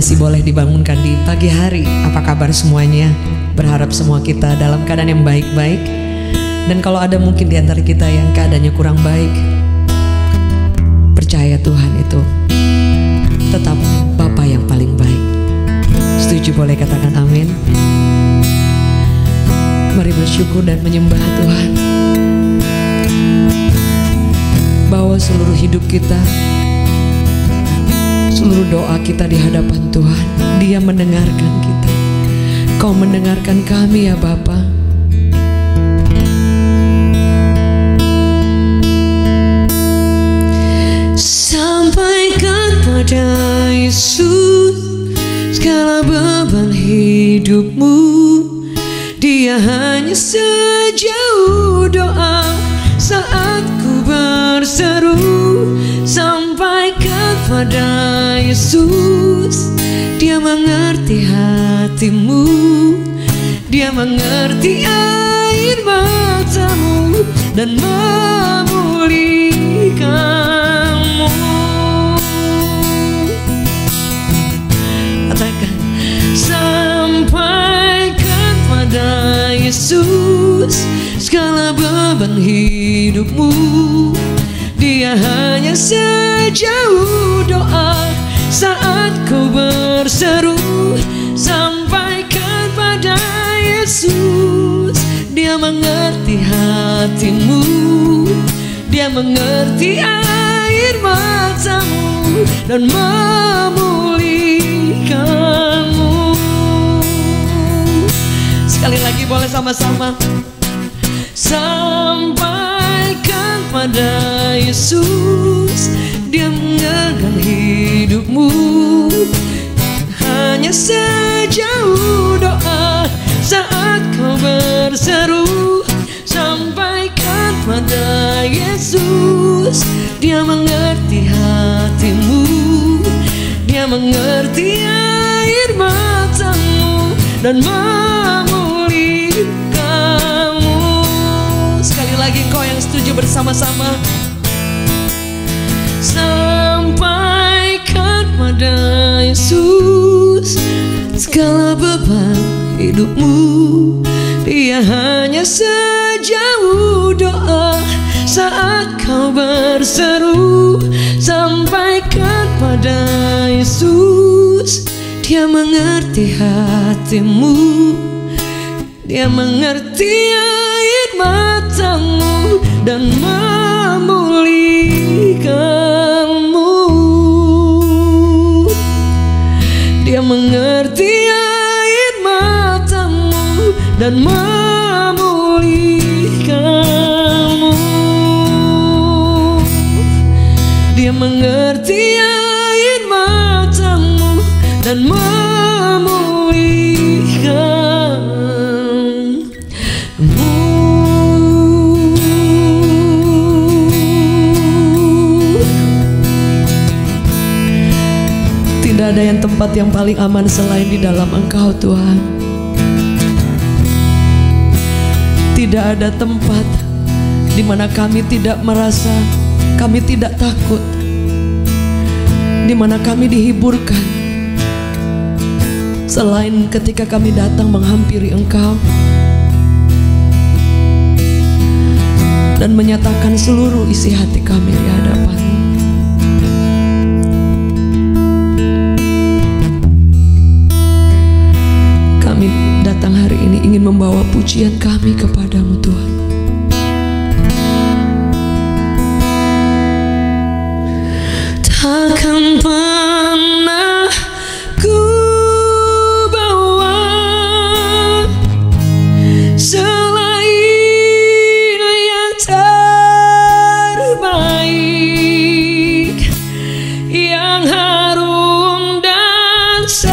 masih boleh dibangunkan di pagi hari. Apa kabar semuanya? Berharap semua kita dalam keadaan yang baik-baik. Dan kalau ada mungkin di antara kita yang keadaannya kurang baik, percaya Tuhan itu tetap Bapa yang paling baik. Setuju boleh katakan amin. Mari bersyukur dan menyembah Tuhan, bahwa seluruh hidup kita, seluruh doa kita di hadapan Tuhan, Dia mendengarkan kita. Kau mendengarkan kami ya Bapa. Sampaikan pada Yesus segala beban hidupmu. Dia hanya sejauh doa saat ku berseru. Sampaikan pada Yesus, Dia mengerti hatimu. Dia mengerti air matamu dan memulihkanmu. Katakan, sampaikan pada Yesus segala beban hidupmu. Dia hanya sejauh doa saat kau berseru. Sampaikan pada Yesus, Dia mengerti hatimu. Dia mengerti air matamu dan memulihkanmu. Sekali lagi boleh sama-sama. Sampaikan pada Yesus, Dia mengerti hidupmu. Hanya sejauh doa saat kau berseru. Sampaikan pada Yesus, Dia mengerti hatimu. Dia mengerti air matamu dan memulihkanmu. Sekali lagi kau yang setuju bersama-sama. Sampaikan pada Yesus segala beban hidupmu. Dia hanya sejauh doa saat kau berseru. Sampaikan pada Yesus, Dia mengerti hatimu. Dia mengerti air matamu dan memulihkanmu. Dia mengerti air matamu dan memulihkanmu. Dia mengerti air matamu dan memulihkanmu. Tidak ada yang tempat yang paling aman selain di dalam Engkau Tuhan. Tidak ada tempat di mana kami tidak merasa, kami tidak takut, di mana kami dihiburkan, selain ketika kami datang menghampiri Engkau dan menyatakan seluruh isi hati kami di hadapan-Mu. Kami datang hari ini ingin membawa pujian kami kepada-Mu Tuhan. Takkan pernah ku bawa selain yang terbaik, yang harum dan sejati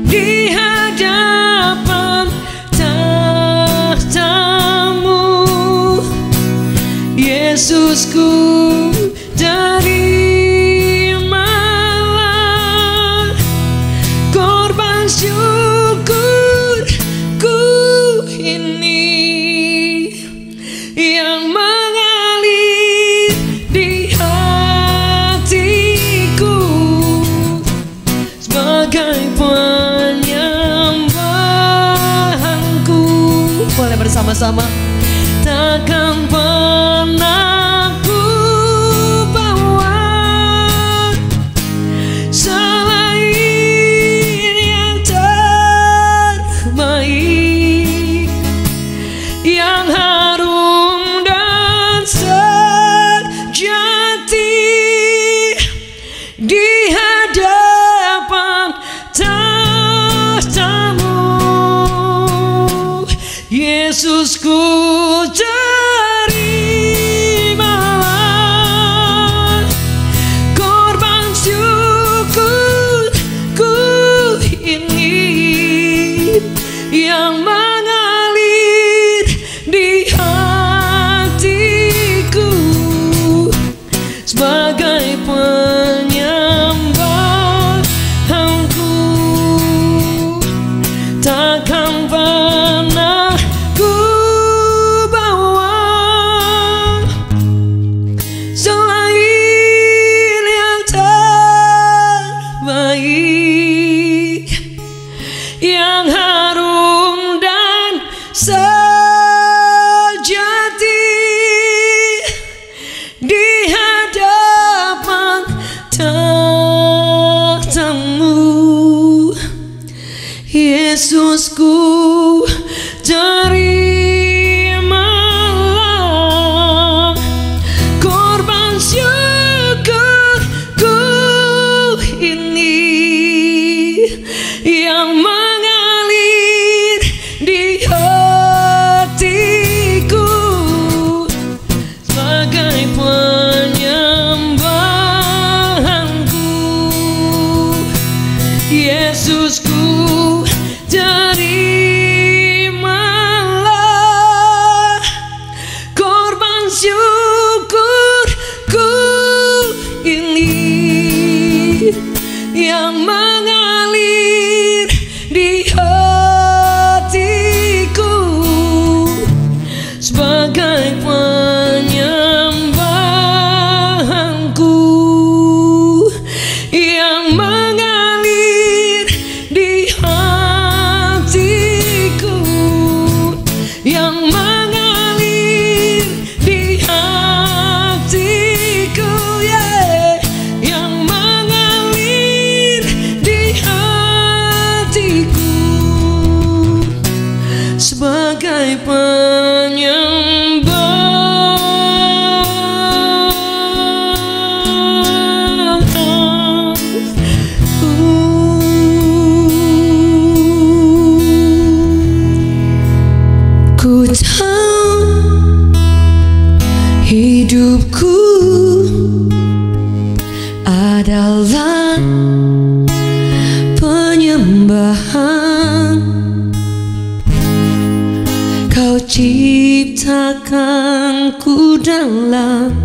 di hadapan tahta-Mu. Yesusku, terimalah korban syukurku ini yang mengalir di hati. sebagai penyembahanku. Boleh bersama-sama. Takkan pernah ku bawa selain yang terbaik, yang harum dan sejati di hadapan tahtamu. Yesusku, terimalah korban syukurku ini yang mengalir di hatiku sebagai penyembahanku. Takkan pernah ku bawa selain yang terbaik, yang harum dan sejati di hadapan tahtamu. Yesusku, terimalah korban syukurku ini yang mengalir di hatiku sebagai penyembahanku. Yesusku, terimalah korban syukurku ini yang mengalir di hatiku sebagai penyembahanku, yang mengalir di hatiku, yang mengalir di hatiku, yeah. Yang mengalir di hatiku sebagai ku tahu hidupku adalah penyembahan. Kau ciptakanku dalam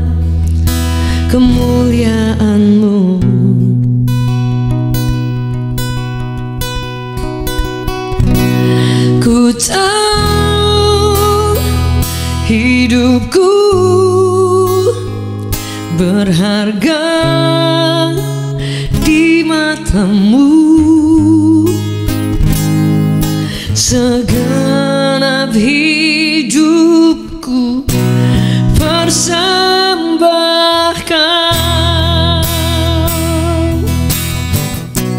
kemuliaan-Mu. Ku tahu hidupku berharga di mata-Mu. Segenap hidupku persembahkan.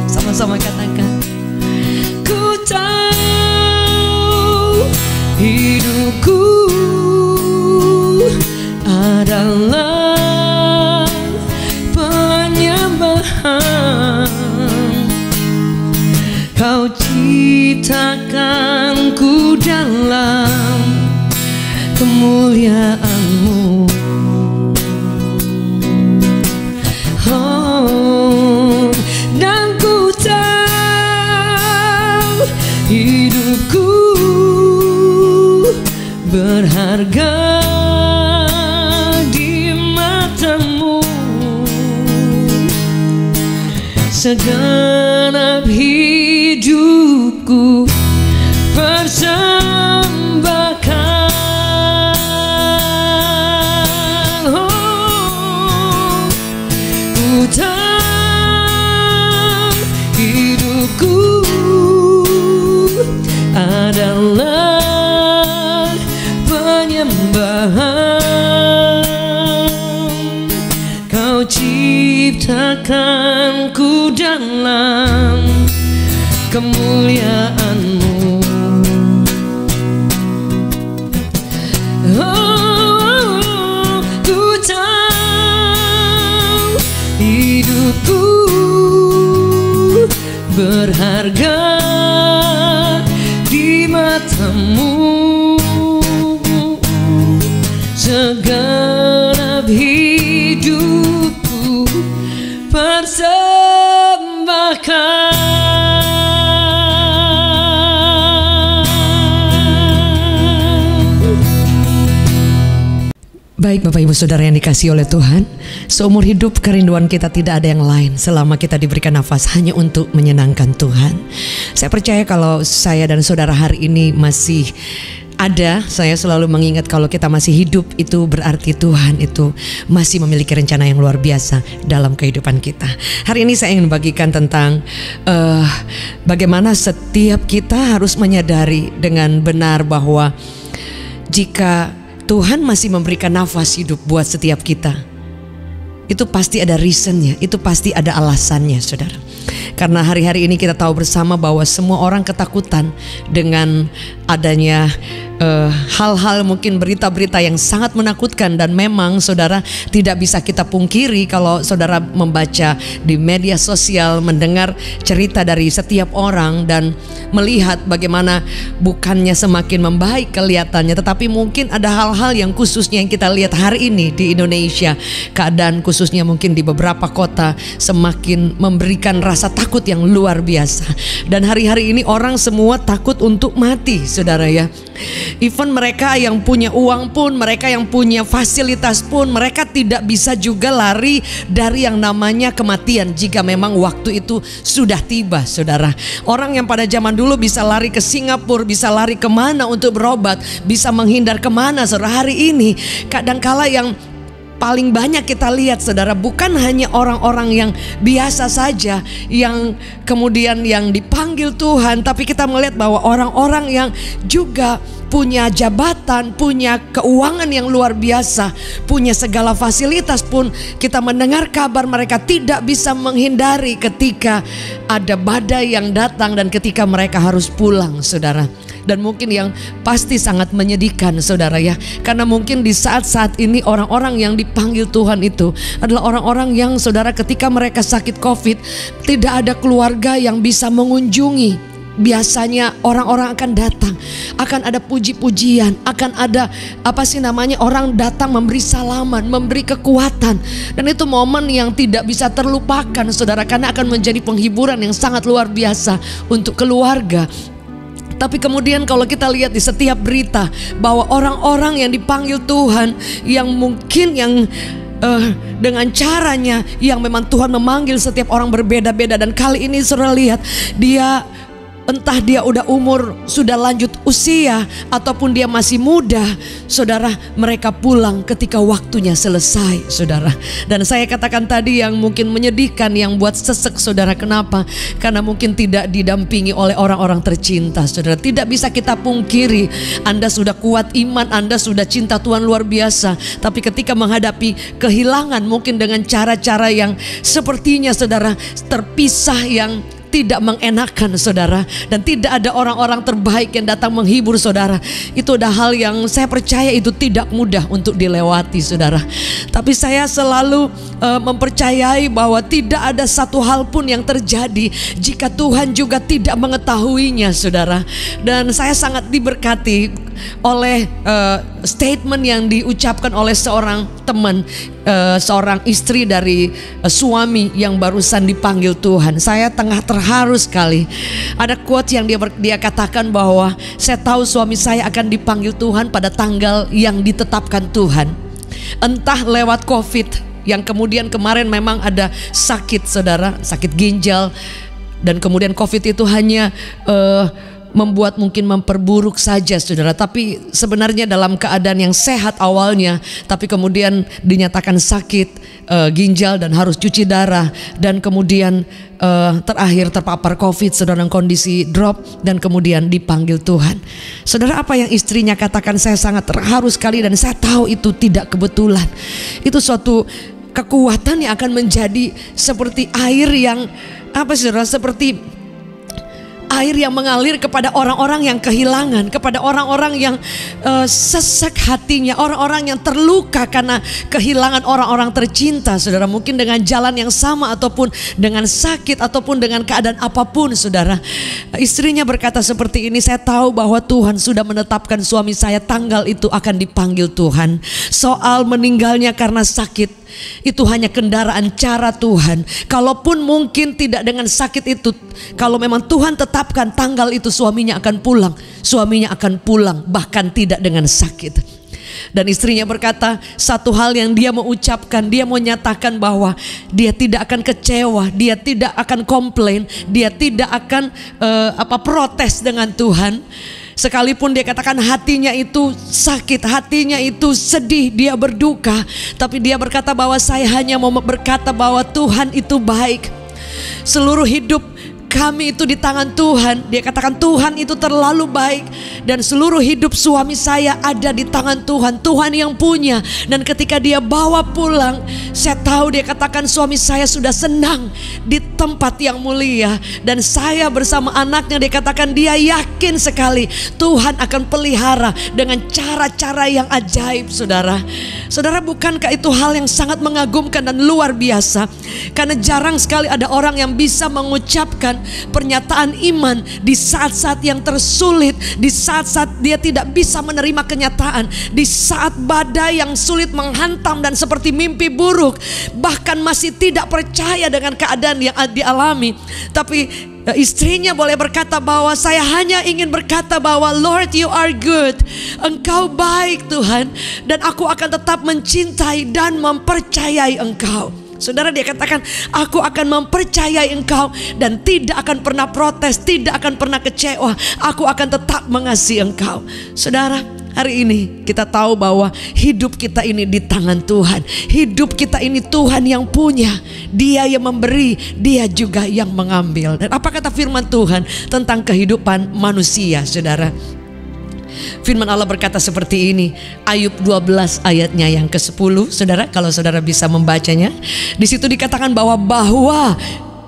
Sama-sama katakan. Ku tahu hidupku adalah penyembahan. Kau ciptakanku dalam kemuliaan-Mu. Oh, dan ku tahu hidupku berharga di mata-Mu. Segenap hidupku persembahkan. Oh, ku tahu hidup hidupku adalah penyembahan. Kau ciptakanku dalam kemuliaan-Mu. Oh, ku tahu hidupku berharga di mata-Mu. Segenap hidupku persembahkan. Baik Bapak Ibu Saudara yang dikasihi oleh Tuhan, seumur hidup kerinduan kita tidak ada yang lain selama kita diberikan nafas hanya untuk menyenangkan Tuhan. Saya percaya kalau saya dan saudara hari ini masih ada, saya selalu mengingat kalau kita masih hidup itu berarti Tuhan itu masih memiliki rencana yang luar biasa dalam kehidupan kita. Hari ini saya ingin bagikan tentang bagaimana setiap kita harus menyadari dengan benar bahwa jika Tuhan masih memberikan nafas hidup buat setiap kita, itu pasti ada reasonnya, itu pasti ada alasannya, saudara. Karena hari-hari ini kita tahu bersama bahwa semua orang ketakutan dengan adanya hal-hal, mungkin berita-berita yang sangat menakutkan. Dan memang saudara, tidak bisa kita pungkiri kalau saudara membaca di media sosial, mendengar cerita dari setiap orang dan melihat bagaimana bukannya semakin membaik kelihatannya, tetapi mungkin ada hal-hal yang khususnya yang kita lihat hari ini di Indonesia. Keadaan khususnya mungkin di beberapa kota semakin memberikan rasa takut yang luar biasa. Dan hari-hari ini orang semua takut untuk mati, saudara ya. Even mereka yang punya uang pun, mereka yang punya fasilitas pun, mereka tidak bisa juga lari dari yang namanya kematian jika memang waktu itu sudah tiba, saudara. Orang yang pada zaman dulu bisa lari ke Singapura, bisa lari kemana untuk berobat, bisa menghindar kemana, saudara. Hari ini kadangkala yang paling banyak kita lihat, saudara, bukan hanya orang-orang yang biasa saja yang kemudian yang dipanggil Tuhan, tapi kita melihat bahwa orang-orang yang juga punya jabatan, punya keuangan yang luar biasa, punya segala fasilitas pun kita mendengar kabar mereka tidak bisa menghindari ketika ada badai yang datang dan ketika mereka harus pulang, saudara. Dan mungkin yang pasti sangat menyedihkan, saudara ya, karena mungkin di saat-saat ini orang-orang yang dipanggil Tuhan itu adalah orang-orang yang, saudara, ketika mereka sakit COVID tidak ada keluarga yang bisa mengunjungi. Biasanya orang-orang akan datang, akan ada puji-pujian, akan ada orang datang memberi salaman, memberi kekuatan. Dan itu momen yang tidak bisa terlupakan, saudara, karena akan menjadi penghiburan yang sangat luar biasa untuk keluarga. Tapi kemudian kalau kita lihat di setiap berita bahwa orang-orang yang dipanggil Tuhan, yang mungkin yang dengan caranya yang memang Tuhan memanggil setiap orang berbeda-beda. Dan kali ini saudara lihat, dia entah dia udah umur sudah lanjut usia ataupun dia masih muda, saudara, mereka pulang ketika waktunya selesai, saudara. Dan saya katakan tadi yang mungkin menyedihkan, yang buat sesek, saudara. Kenapa? Karena mungkin tidak didampingi oleh orang-orang tercinta, saudara. Tidak bisa kita pungkiri, Anda sudah kuat iman, Anda sudah cinta Tuhan luar biasa, tapi ketika menghadapi kehilangan mungkin dengan cara-cara yang sepertinya, saudara, terpisah, yang tidak mengenakan, saudara, dan tidak ada orang-orang terbaik yang datang menghibur, saudara. Itu adalah hal yang saya percaya itu tidak mudah untuk dilewati, saudara. Tapi saya selalu mempercayai bahwa tidak ada satu hal pun yang terjadi jika Tuhan juga tidak mengetahuinya, saudara. Dan saya sangat diberkati oleh statement yang diucapkan oleh seorang teman, seorang istri dari suami yang barusan dipanggil Tuhan. Saya tengah terharu sekali. Ada quote yang dia katakan bahwa saya tahu suami saya akan dipanggil Tuhan pada tanggal yang ditetapkan Tuhan. Entah lewat COVID yang kemudian kemarin memang ada sakit, saudara, sakit ginjal, dan kemudian COVID itu hanya membuat mungkin memperburuk saja, saudara. Tapi sebenarnya dalam keadaan yang sehat awalnya, tapi kemudian dinyatakan sakit ginjal dan harus cuci darah, dan kemudian terakhir terpapar COVID, saudara, kondisi drop, dan kemudian dipanggil Tuhan. Saudara, apa yang istrinya katakan saya sangat terharu sekali, dan saya tahu itu tidak kebetulan. Itu suatu kekuatan yang akan menjadi seperti air yang saudara, seperti air yang mengalir kepada orang-orang yang kehilangan, kepada orang-orang yang sesek hatinya, orang-orang yang terluka karena kehilangan orang-orang tercinta, saudara. Mungkin dengan jalan yang sama, ataupun dengan sakit, ataupun dengan keadaan apapun, saudara. Istrinya berkata seperti ini, saya tahu bahwa Tuhan sudah menetapkan suami saya tanggal itu akan dipanggil Tuhan. Soal meninggalnya karena sakit, itu hanya kendaraan cara Tuhan. Kalaupun mungkin tidak dengan sakit itu, kalau memang Tuhan tetapkan tanggal itu suaminya akan pulang, suaminya akan pulang, bahkan tidak dengan sakit. Dan istrinya berkata satu hal yang dia mau ucapkan, dia mau nyatakan bahwa dia tidak akan kecewa, dia tidak akan komplain, dia tidak akan protes dengan Tuhan. Sekalipun dia katakan hatinya itu sakit, hatinya itu sedih, dia berduka, tapi dia berkata bahwa saya hanya mau berkata bahwa Tuhan itu baik. Seluruh hidup kami itu di tangan Tuhan. Dia katakan Tuhan itu terlalu baik, dan seluruh hidup suami saya ada di tangan Tuhan. Tuhan yang punya. Dan ketika dia bawa pulang, saya tahu dia katakan suami saya sudah senang di tempat yang mulia. Dan saya bersama anaknya, dia katakan dia yakin sekali Tuhan akan pelihara dengan cara-cara yang ajaib, saudara. Saudara, bukankah itu hal yang sangat mengagumkan dan luar biasa? Karena jarang sekali ada orang yang bisa mengucapkan pernyataan iman di saat-saat yang tersulit, di saat-saat dia tidak bisa menerima kenyataan, di saat badai yang sulit menghantam dan seperti mimpi buruk, bahkan masih tidak percaya dengan keadaan yang dialami. Tapi istrinya boleh berkata bahwa saya hanya ingin berkata bahwa Lord, you are good, Engkau baik Tuhan, dan aku akan tetap mencintai dan mempercayai Engkau. Saudara, dia katakan aku akan mempercayai Engkau dan tidak akan pernah protes, tidak akan pernah kecewa. Aku akan tetap mengasihi Engkau. Saudara, hari ini kita tahu bahwa hidup kita ini di tangan Tuhan. Hidup kita ini Tuhan yang punya. Dia yang memberi, Dia juga yang mengambil. Dan apa kata firman Tuhan tentang kehidupan manusia, saudara? Firman Allah berkata seperti ini, Ayub 12 ayatnya yang ke-10, saudara, kalau saudara bisa membacanya. Di situ dikatakan bahwa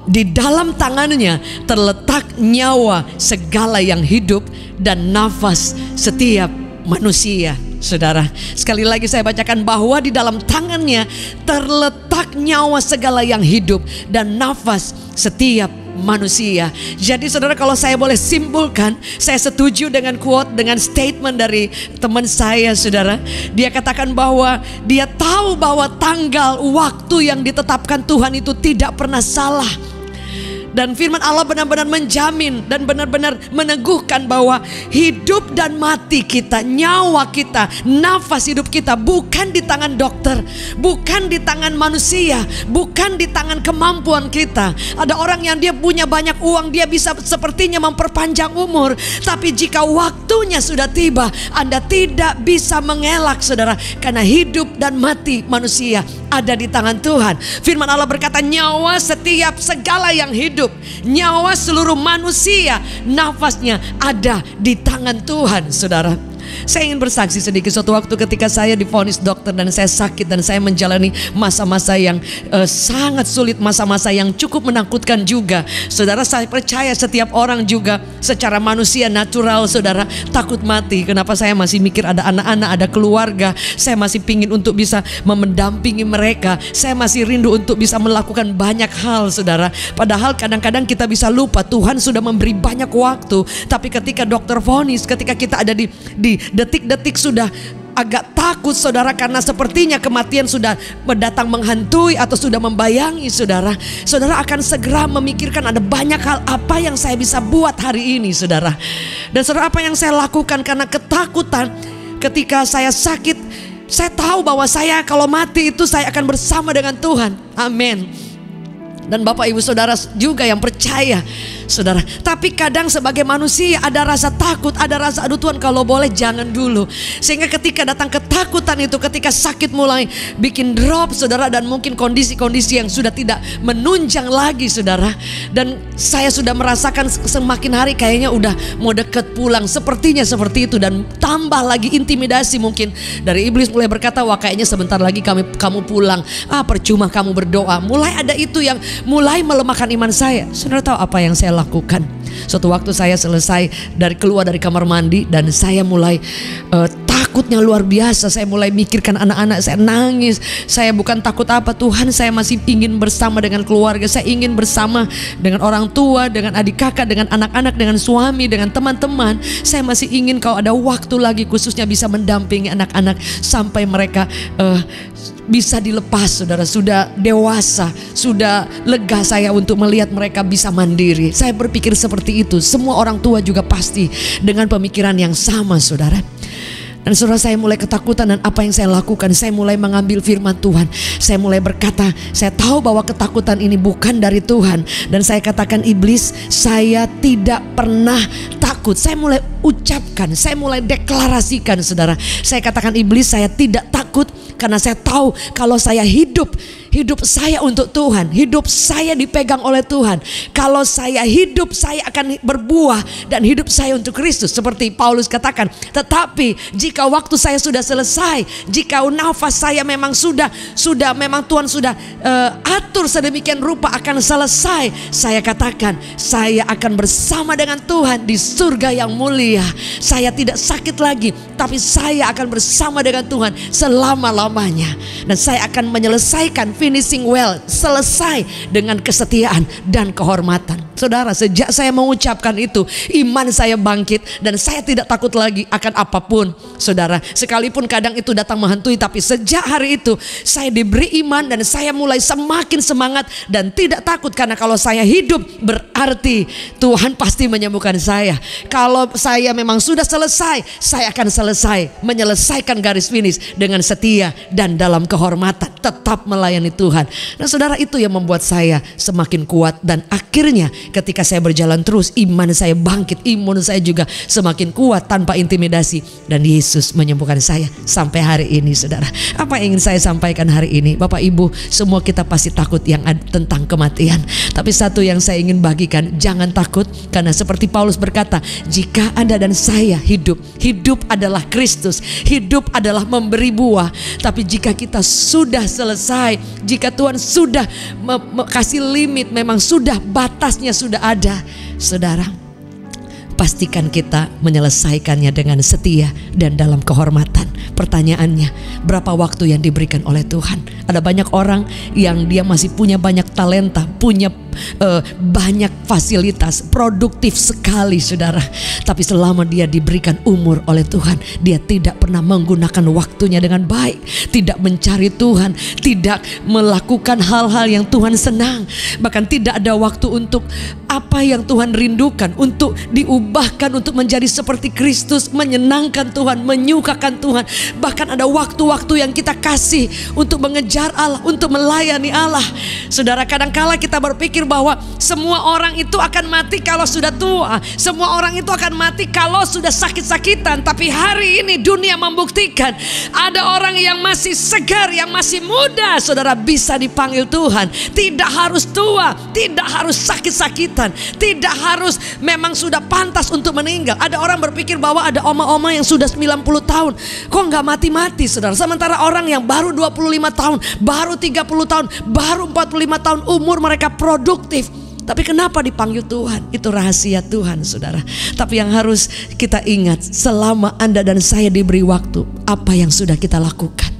di dalam tangannya terletak nyawa segala yang hidup dan nafas setiap manusia. Saudara, sekali lagi saya bacakan bahwa di dalam tangannya terletak nyawa segala yang hidup dan nafas setiap manusia. Jadi saudara, kalau saya boleh simpulkan, saya setuju dengan quote, dengan statement dari teman saya, saudara. Dia katakan bahwa dia tahu bahwa tanggal waktu yang ditetapkan Tuhan itu tidak pernah salah. Dan firman Allah benar-benar menjamin dan benar-benar meneguhkan bahwa hidup dan mati kita, nyawa kita, nafas hidup kita bukan di tangan dokter, bukan di tangan manusia, bukan di tangan kemampuan kita. Ada orang yang dia punya banyak uang, dia bisa sepertinya memperpanjang umur, tapi jika waktunya sudah tiba, Anda tidak bisa mengelak, saudara, karena hidup dan mati manusia ada di tangan Tuhan. Firman Allah berkata nyawa setiap segala yang hidup, nyawa seluruh manusia, nafasnya ada di tangan Tuhan, saudara. Saya ingin bersaksi sedikit. Suatu waktu ketika saya divonis dokter dan saya sakit dan saya menjalani masa-masa yang sangat sulit, masa-masa yang cukup menakutkan juga. Saudara, saya percaya setiap orang juga secara manusia natural, saudara, takut mati. Kenapa? Saya masih mikir ada anak-anak, ada keluarga. Saya masih pingin untuk bisa mendampingi mereka. Saya masih rindu untuk bisa melakukan banyak hal, saudara. Padahal kadang-kadang kita bisa lupa Tuhan sudah memberi banyak waktu. Tapi ketika dokter vonis, ketika kita ada di detik-detik sudah agak takut, saudara, karena sepertinya kematian sudah mendatang menghantui atau sudah membayangi saudara. Saudara akan segera memikirkan ada banyak hal apa yang saya bisa buat hari ini, saudara. Dan saudara, apa yang saya lakukan karena ketakutan ketika saya sakit, saya tahu bahwa saya kalau mati itu saya akan bersama dengan Tuhan. Amin. Dan Bapak Ibu Saudara juga yang percaya, saudara. Tapi kadang sebagai manusia ada rasa takut, ada rasa aduh Tuhan kalau boleh jangan dulu. Sehingga ketika datang ketakutan itu, ketika sakit mulai bikin drop saudara, dan mungkin kondisi-kondisi yang sudah tidak menunjang lagi saudara, dan saya sudah merasakan semakin hari kayaknya udah mau deket pulang, sepertinya seperti itu. Dan tambah lagi intimidasi mungkin dari iblis mulai berkata, wah kayaknya sebentar lagi kamu pulang, percuma kamu berdoa. Mulai ada itu yang mulai melemahkan iman saya. Saudara tahu apa yang saya lakukan? Suatu waktu saya selesai keluar dari kamar mandi, dan saya mulai takutnya luar biasa. Saya mulai mikirkan anak-anak, saya nangis. Saya bukan takut apa, Tuhan, saya masih ingin bersama dengan keluarga. Saya ingin bersama dengan orang tua, dengan adik kakak, dengan anak-anak, dengan suami, dengan teman-teman. Saya masih ingin kalau ada waktu lagi khususnya bisa mendampingi anak-anak sampai mereka bisa dilepas saudara. Sudah dewasa, sudah lega saya untuk melihat mereka bisa mandiri. Saya berpikir seperti itu. Semua orang tua juga pasti dengan pemikiran yang sama saudara. Dan saudara, saya mulai ketakutan, dan apa yang saya lakukan? Saya mulai mengambil firman Tuhan. Saya mulai berkata, saya tahu bahwa ketakutan ini bukan dari Tuhan. Dan saya katakan, iblis, saya tidak pernah takut. Saya mulai ucapkan, saya mulai deklarasikan saudara. Saya katakan, iblis, saya tidak takut. Karena saya tahu kalau saya hidup saya untuk Tuhan, hidup saya dipegang oleh Tuhan. Kalau saya hidup, saya akan berbuah, dan hidup saya untuk Kristus. Seperti Paulus katakan, tetapi jika waktu saya sudah selesai, jika nafas saya memang memang Tuhan sudah atur sedemikian rupa akan selesai, saya katakan saya akan bersama dengan Tuhan di surga yang mulia. Saya tidak sakit lagi, tapi saya akan bersama dengan Tuhan selama-lamanya. Dan saya akan menyelesaikan, finishing well, selesai dengan kesetiaan dan kehormatan. Saudara, sejak saya mengucapkan itu, iman saya bangkit, dan saya tidak takut lagi akan apapun saudara. Sekalipun kadang itu datang menghantui, tapi sejak hari itu saya diberi iman, dan saya mulai semakin semangat dan tidak takut. Karena kalau saya hidup, berarti Tuhan pasti menyembuhkan saya. Kalau saya memang sudah selesai, saya akan selesai, menyelesaikan garis finish dengan setia dan dalam kehormatan, tetap melayani Tuhan. Nah saudara, itu yang membuat saya semakin kuat. Dan akhirnya ketika saya berjalan terus, iman saya bangkit, imun saya juga semakin kuat tanpa intimidasi. Dan Yesus menyembuhkan saya sampai hari ini saudara. Apa yang ingin saya sampaikan hari ini? Bapak Ibu, semua kita pasti takut yang tentang kematian. Tapi satu yang saya ingin bagikan, jangan takut. Karena seperti Paulus berkata, jika Anda dan saya hidup adalah Kristus, hidup adalah memberi buah. Tapi jika kita sudah selesai, jika Tuhan sudah kasih limit, memang sudah batasnya sudah ada, saudara, pastikan kita menyelesaikannya dengan setia dan dalam kehormatan. Pertanyaannya, berapa waktu yang diberikan oleh Tuhan? Ada banyak orang yang dia masih punya banyak talenta, punya banyak fasilitas, produktif sekali saudara. Tapi selama dia diberikan umur oleh Tuhan, dia tidak pernah menggunakan waktunya dengan baik, tidak mencari Tuhan, tidak melakukan hal-hal yang Tuhan senang. Bahkan tidak ada waktu untuk apa yang Tuhan rindukan, untuk diubahkan untuk menjadi seperti Kristus, menyenangkan Tuhan, menyukakan Tuhan. Bahkan ada waktu-waktu yang kita kasih untuk mengejar Allah, untuk melayani Allah. Saudara, kadangkala kita berpikir bahwa semua orang itu akan mati kalau sudah tua, semua orang itu akan mati kalau sudah sakit-sakitan. Tapi hari ini dunia membuktikan ada orang yang masih segar, yang masih muda, saudara, bisa dipanggil Tuhan. Tidak harus tua, tidak harus sakit-sakitan, tidak harus memang sudah pantas untuk meninggal. Ada orang berpikir bahwa ada oma-oma yang sudah 90 tahun kok nggak mati-mati saudara. Sementara orang yang baru 25 tahun, baru 30 tahun, baru 45 tahun umur, mereka produktif. Tapi kenapa dipanggil Tuhan? Itu rahasia Tuhan saudara. Tapi yang harus kita ingat, selama Anda dan saya diberi waktu, apa yang sudah kita lakukan?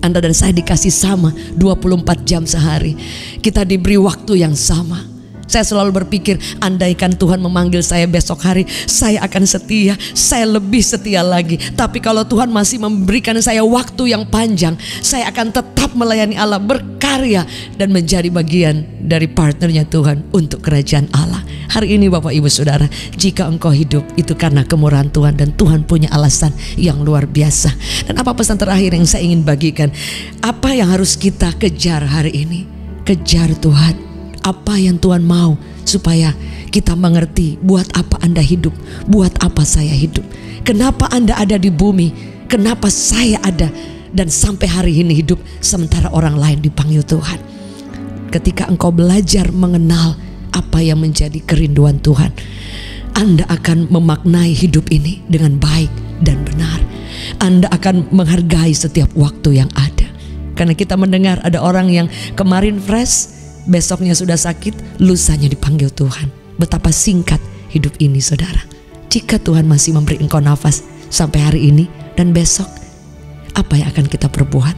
Anda dan saya dikasih sama 24 jam sehari. Kita diberi waktu yang sama. Saya selalu berpikir, andaikan Tuhan memanggil saya besok hari, saya akan setia, saya lebih setia lagi. Tapi kalau Tuhan masih memberikan saya waktu yang panjang, saya akan tetap melayani Allah, berkarya, dan menjadi bagian dari partnernya Tuhan untuk kerajaan Allah. Hari ini Bapak Ibu Saudara, jika engkau hidup, itu karena kemurahan Tuhan, dan Tuhan punya alasan yang luar biasa. Dan apa pesan terakhir yang saya ingin bagikan? Apa yang harus kita kejar hari ini? Kejar Tuhan. Apa yang Tuhan mau supaya kita mengerti buat apa Anda hidup, buat apa saya hidup, kenapa Anda ada di bumi, kenapa saya ada dan sampai hari ini hidup sementara orang lain dipanggil Tuhan. Ketika engkau belajar mengenal apa yang menjadi kerinduan Tuhan, Anda akan memaknai hidup ini dengan baik dan benar. Anda akan menghargai setiap waktu yang ada. Karena kita mendengar ada orang yang kemarin fresh, besoknya sudah sakit, lusanya dipanggil Tuhan. Betapa singkat hidup ini, saudara. Jika Tuhan masih memberi engkau nafas sampai hari ini dan besok, apa yang akan kita perbuat,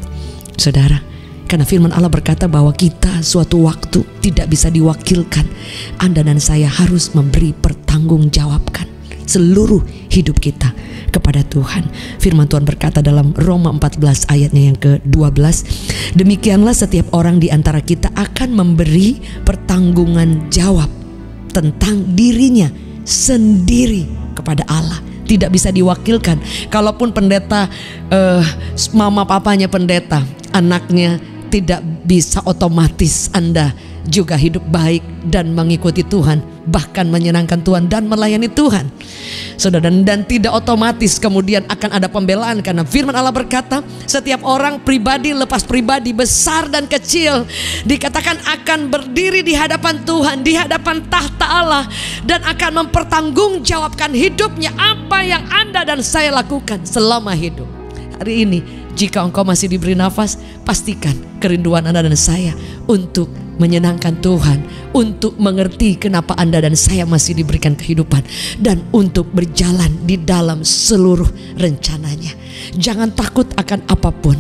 saudara? Karena firman Allah berkata bahwa kita suatu waktu tidak bisa diwakilkan. Anda dan saya harus memberi pertanggungjawabkan seluruh hidup kita kepada Tuhan. Firman Tuhan berkata dalam Roma 14 ayatnya yang ke-12, demikianlah setiap orang di antara kita akan memberi pertanggungan jawab tentang dirinya sendiri kepada Allah. Tidak bisa diwakilkan. Kalaupun pendeta, mama papanya pendeta, anaknya tidak bisa otomatis Anda juga hidup baik dan mengikuti Tuhan, bahkan menyenangkan Tuhan dan melayani Tuhan, saudara. Dan tidak otomatis kemudian akan ada pembelaan, karena firman Allah berkata setiap orang pribadi lepas pribadi, besar dan kecil, dikatakan akan berdiri di hadapan Tuhan, di hadapan tahta Allah, dan akan mempertanggungjawabkan hidupnya apa yang Anda dan saya lakukan selama hidup. Hari ini jika engkau masih diberi nafas, pastikan kerinduan Anda dan saya untuk menyenangkan Tuhan, untuk mengerti kenapa Anda dan saya masih diberikan kehidupan, dan untuk berjalan di dalam seluruh rencananya. Jangan takut akan apapun.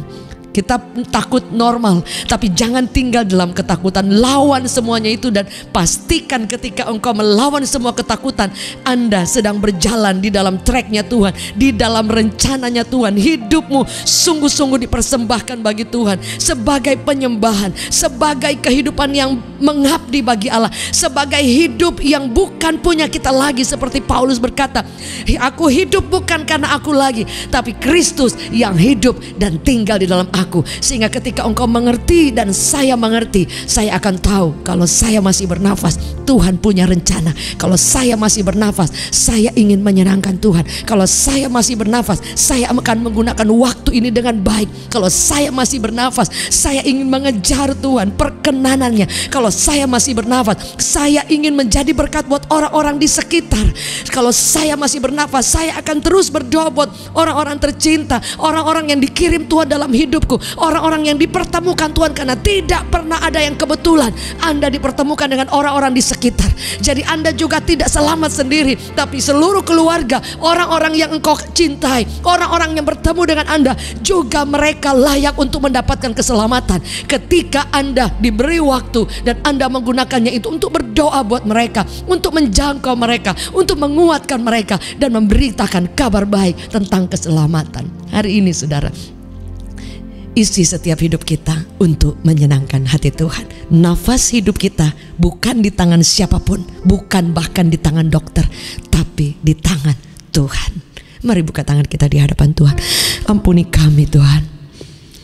Kita takut normal, tapi jangan tinggal dalam ketakutan. Lawan semuanya itu dan pastikan ketika engkau melawan semua ketakutan, Anda sedang berjalan di dalam tracknya Tuhan, di dalam rencananya Tuhan. Hidupmu sungguh-sungguh dipersembahkan bagi Tuhan sebagai penyembahan, sebagai kehidupan yang mengabdi bagi Allah, sebagai hidup yang bukan punya kita lagi. Seperti Paulus berkata, aku hidup bukan karena aku lagi, tapi Kristus yang hidup dan tinggal di dalam aku. Sehingga ketika engkau mengerti dan saya mengerti, saya akan tahu kalau saya masih bernafas, Tuhan punya rencana. Kalau saya masih bernafas, saya ingin menyenangkan Tuhan. Kalau saya masih bernafas, saya akan menggunakan waktu ini dengan baik. Kalau saya masih bernafas, saya ingin mengejar Tuhan, perkenanannya. Kalau saya masih bernafas, saya ingin menjadi berkat buat orang-orang di sekitar. Kalau saya masih bernafas, saya akan terus berdoa buat orang-orang tercinta, orang-orang yang dikirim Tuhan dalam hidupku, orang-orang yang dipertemukan Tuhan, karena tidak pernah ada yang kebetulan. Anda dipertemukan dengan orang-orang di sekitar. Jadi Anda juga tidak selamat sendiri, tapi seluruh keluarga, orang-orang yang engkau cintai, orang-orang yang bertemu dengan Anda, juga mereka layak untuk mendapatkan keselamatan. Ketika Anda diberi waktu dan Anda menggunakannya itu untuk berdoa buat mereka, untuk menjangkau mereka, untuk menguatkan mereka, dan memberitakan kabar baik tentang keselamatan. Hari ini, saudara, isi setiap hidup kita untuk menyenangkan hati Tuhan. Nafas hidup kita bukan di tangan siapapun, bukan bahkan di tangan dokter, tapi di tangan Tuhan. Mari buka tangan kita di hadapan Tuhan. Ampuni kami Tuhan.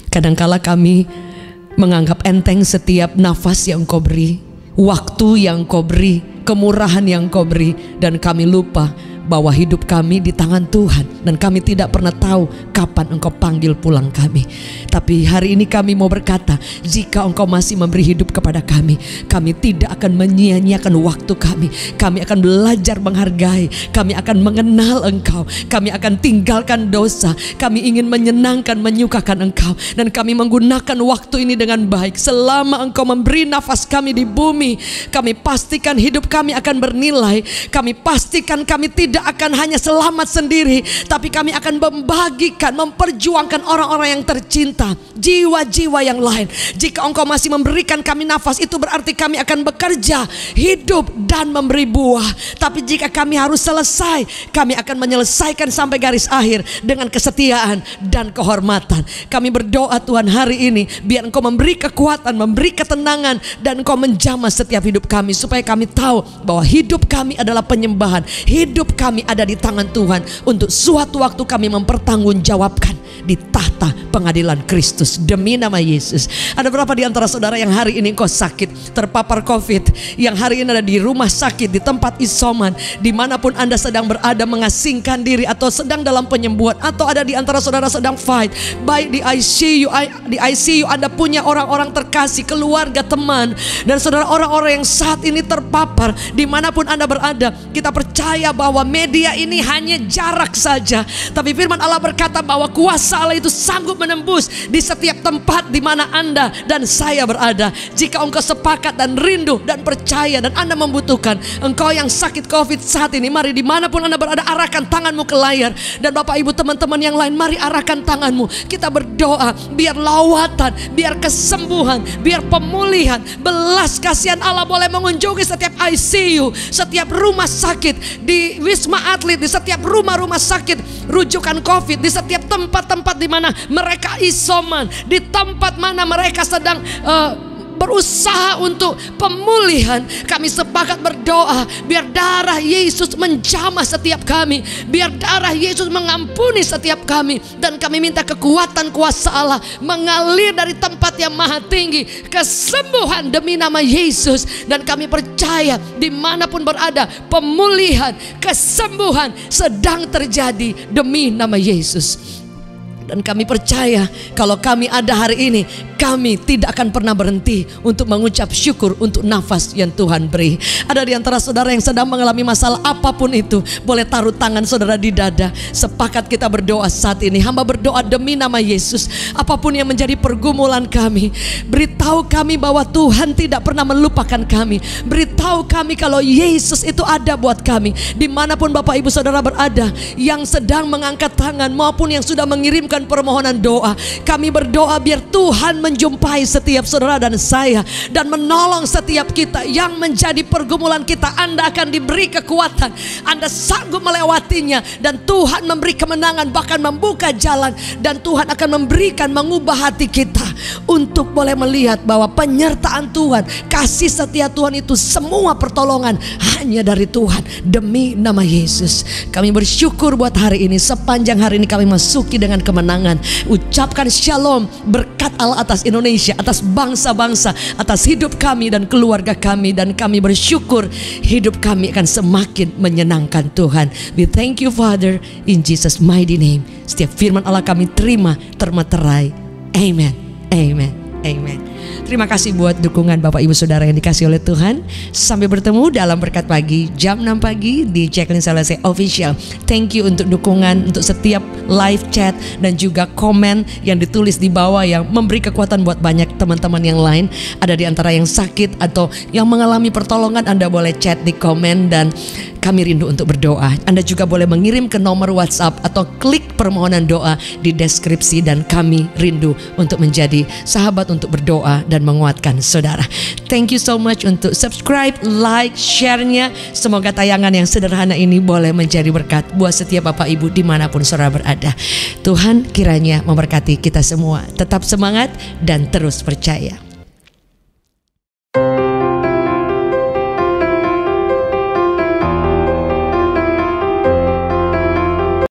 Kadangkala kami menganggap enteng setiap nafas yang Kau beri, waktu yang Kau beri, kemurahan yang Kau beri, dan kami lupa bahwa hidup kami di tangan Tuhan, dan kami tidak pernah tahu kapan Engkau panggil pulang kami. Tapi hari ini kami mau berkata, jika Engkau masih memberi hidup kepada kami, kami tidak akan menyia-nyiakan waktu kami. Kami akan belajar menghargai, kami akan mengenal Engkau, kami akan tinggalkan dosa, kami ingin menyenangkan, menyukakan Engkau, dan kami menggunakan waktu ini dengan baik. Selama Engkau memberi nafas kami di bumi, kami pastikan hidup kami akan bernilai. Kami pastikan kami tidak akan hanya selamat sendiri, tapi kami akan membagikan, memperjuangkan orang-orang yang tercinta, jiwa-jiwa yang lain. Jika Engkau masih memberikan kami nafas, itu berarti kami akan bekerja, hidup, dan memberi buah. Tapi jika kami harus selesai, kami akan menyelesaikan sampai garis akhir dengan kesetiaan dan kehormatan. Kami berdoa Tuhan hari ini, biar Engkau memberi kekuatan, memberi ketenangan, dan Engkau menjamah setiap hidup kami, supaya kami tahu bahwa hidup kami adalah penyembahan, hidup kami ada di tangan Tuhan untuk suatu waktu kami mempertanggungjawabkan di tahta pengadilan Kristus demi nama Yesus. Ada berapa di antara saudara yang hari ini engkau sakit, terpapar COVID, yang hari ini ada di rumah sakit, di tempat isoman, dimanapun Anda sedang berada mengasingkan diri atau sedang dalam penyembuhan, atau ada di antara saudara sedang fight, baik di ICU Anda punya orang-orang terkasih, keluarga, teman, dan saudara orang-orang yang saat ini terpapar dimanapun Anda berada. Kita percaya bahwa media ini hanya jarak saja, tapi firman Allah berkata bahwa kuasa Allah itu sanggup menembus di setiap tempat di mana Anda dan saya berada. Jika engkau sepakat dan rindu dan percaya dan Anda membutuhkan, engkau yang sakit COVID saat ini, mari dimanapun Anda berada, arahkan tanganmu ke layar. Dan Bapak Ibu teman-teman yang lain, mari arahkan tanganmu. Kita berdoa biar lawatan, biar kesembuhan, biar pemulihan, belas kasihan Allah boleh mengunjungi setiap ICU, setiap rumah sakit, di Wisma Atlet, di setiap rumah-rumah sakit rujukan COVID, di setiap tempat-tempat di mana mereka isoman, di tempat mana mereka sedang berusaha untuk pemulihan. Kami sepakat berdoa biar darah Yesus menjamah setiap kami, biar darah Yesus mengampuni setiap kami, dan kami minta kekuatan kuasa Allah mengalir dari tempat yang maha tinggi, kesembuhan demi nama Yesus. Dan kami percaya dimanapun berada, pemulihan, kesembuhan sedang terjadi demi nama Yesus. Dan kami percaya kalau kami ada hari ini, kami tidak akan pernah berhenti untuk mengucap syukur untuk nafas yang Tuhan beri. Ada di antara saudara yang sedang mengalami masalah apapun itu, boleh taruh tangan saudara di dada. Sepakat kita berdoa saat ini. Hamba berdoa demi nama Yesus. Apapun yang menjadi pergumulan kami, beritahu kami bahwa Tuhan tidak pernah melupakan kami. Beritahu kami kalau Yesus itu ada buat kami. Dimanapun Bapak Ibu saudara berada, yang sedang mengangkat tangan maupun yang sudah mengirimkan permohonan doa, kami berdoa biar Tuhan menjumpai setiap saudara dan saya, dan menolong setiap kita yang menjadi pergumulan kita. Anda akan diberi kekuatan, Anda sanggup melewatinya, dan Tuhan memberi kemenangan, bahkan membuka jalan. Dan Tuhan akan memberikan, mengubah hati kita untuk boleh melihat bahwa penyertaan Tuhan, kasih setia Tuhan itu, semua pertolongan hanya dari Tuhan demi nama Yesus. Kami bersyukur buat hari ini. Sepanjang hari ini kami masuki dengan kemenangan. Ucapkan shalom, berkat Allah atas Indonesia, atas bangsa-bangsa, atas hidup kami dan keluarga kami. Dan kami bersyukur hidup kami akan semakin menyenangkan Tuhan. We thank you Father, in Jesus mighty name. Setiap firman Allah kami terima termeterai. Amen, amen, amen. Terima kasih buat dukungan Bapak Ibu Saudara yang dikasih oleh Tuhan. Sampai bertemu dalam Berkat Pagi jam 6 pagi di Jacqueline Salesai Official. Thank you untuk dukungan, untuk setiap live chat dan juga komen yang ditulis di bawah yang memberi kekuatan buat banyak teman-teman yang lain. Ada di antara yang sakit atau yang mengalami pertolongan, Anda boleh chat di komen dan kami rindu untuk berdoa. Anda juga boleh mengirim ke nomor WhatsApp atau klik permohonan doa di deskripsi, dan kami rindu untuk menjadi sahabat untuk berdoa dan menguatkan saudara. Thank you so much untuk subscribe, like, share-nya. Semoga tayangan yang sederhana ini boleh menjadi berkat buat setiap Bapak Ibu dimanapun saudara berada. Tuhan kiranya memberkati kita semua. Tetap semangat dan terus percaya.